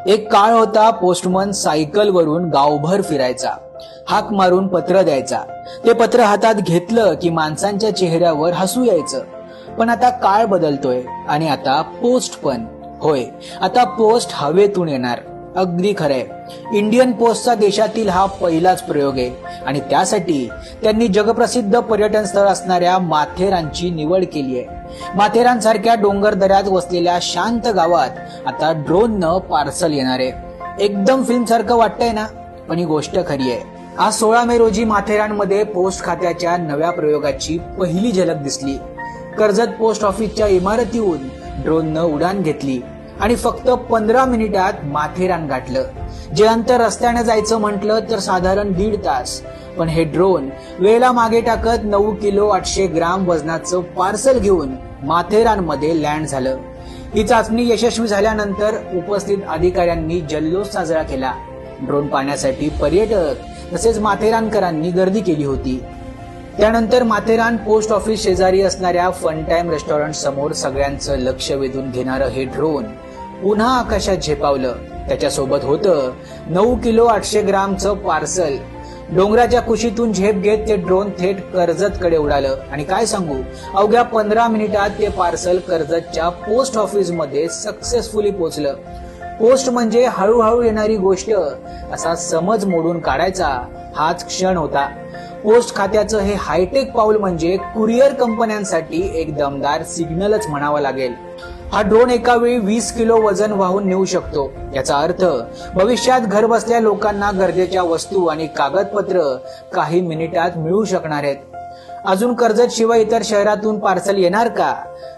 एक काळ होता पोस्टमन सायकलवरून गावभर फिरायचा, हाक मारून पत्र द्यायचा. ते पत्र हातात घेतलं की माणसांच्या चेहऱ्यावर हसू यायचं. पण आता काळ बदलतोय आणि आता पोस्ट पण. होय, आता पोस्ट हवेतून येणार. अगदी खरंय. इंडियन पोस्टचा देशातील हा पहिलाच प्रयोग आहे आणि त्यासाठी त्यांनी जगप्रसिद्ध पर्यटन स्थळ असणाऱ्या माथेरानची निवड केली आहे. माथेरान सारख्या डोंगर दऱ्यात वसलेल्या शांत गावात आता ड्रोननं पार्सल येणार आहे. एकदम फिल्म सारखं वाटतंय ना, पण ही गोष्ट खरी आहे. आज 16 मे रोजी माथेरानमध्ये पोस्ट खात्याच्या नव्या प्रयोगाची पहिली झलक दिसली. कर्जत पोस्ट ऑफिसच्या इमारतीहून ड्रोननं उडान घेतली आणि फक्त 15 मिनिटात माथेरान गाठलं. जे अंतर रस्त्याने जायचं म्हटलं तर साधारण 1.5 तास, पण हे ड्रोन वेळेला मागे टाकत 9 किलो 800 ग्राम वजनाचं पार्सल घेऊन माथेरानमध्ये लँड झालं. ही चाचणी यशस्वी झाल्यानंतर उपस्थित अधिकाऱ्यांनी जल्लोष साजरा केला. ड्रोन पाहण्यासाठी पर्यटक तसेच माथेरानकरांनी गर्दी केली होती. त्यानंतर माथेरान पोस्ट ऑफिस शेजारी असणाऱ्या फन टाइम रेस्टॉरंट समोर सगळ्यांचं लक्ष वेधून घेणारं हे ड्रोन पुन्हा आकाशात झेपावलं. त्याच्यासोबत होतं 9 किलो 800 ग्रामचं पार्सल. डोंगराच्या कुशीतून झेप घेत ते ड्रोन थेट कर्जतकडे उडालं आणि काय सांगू, अवघ्या 15 मिनिटात ते पार्सल कर्जतच्या पोस्ट ऑफिस मध्ये सक्सेसफुली पोहोचलं. पोस्ट म्हणजे हळूहळू येणारी गोष्ट असा समज मोडून काढायचा हाच क्षण होता. पोस्ट खात्याचं हे हायटेक पाऊल म्हणजे कुरिअर कंपन्यांसाठी एक दमदार सिग्नलच म्हणावा लागेल. हा ड्रोन एका वेळी 20 किलो वजन वाहून नेऊ शकतो. याचा अर्थ भविष्यात घर बसल्या लोकांना गरजेच्या वस्तू आणि कागदपत्र काही मिनिटात मिळू शकणार आहेत. अजून कर्जत शिवाय इतर शहरातून पार्सल येणार का?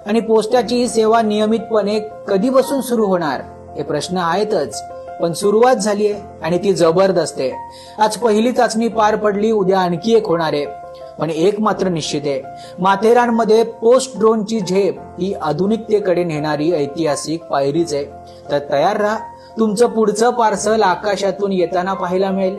आणि पोस्टाची ही सेवा नियमितपणे कधीपासून सुरू होणार? हे प्रश्न आहेतच, पण सुरुवात झालीये आणि ती जबरदस्त आहे. आज पहिली चाचणी पार पडली, उद्या आणखी एक होणार आहे. पण एक मात्र निश्चित आहे, माथेरानमध्ये पोस्ट ड्रोनची झेप ही आधुनिकतेकडे नेणारी ऐतिहासिक पायरीच आहे. तर तयार राहा, तुमचं पुढचं पार्सल आकाशातून येताना पाहायला मिळेल.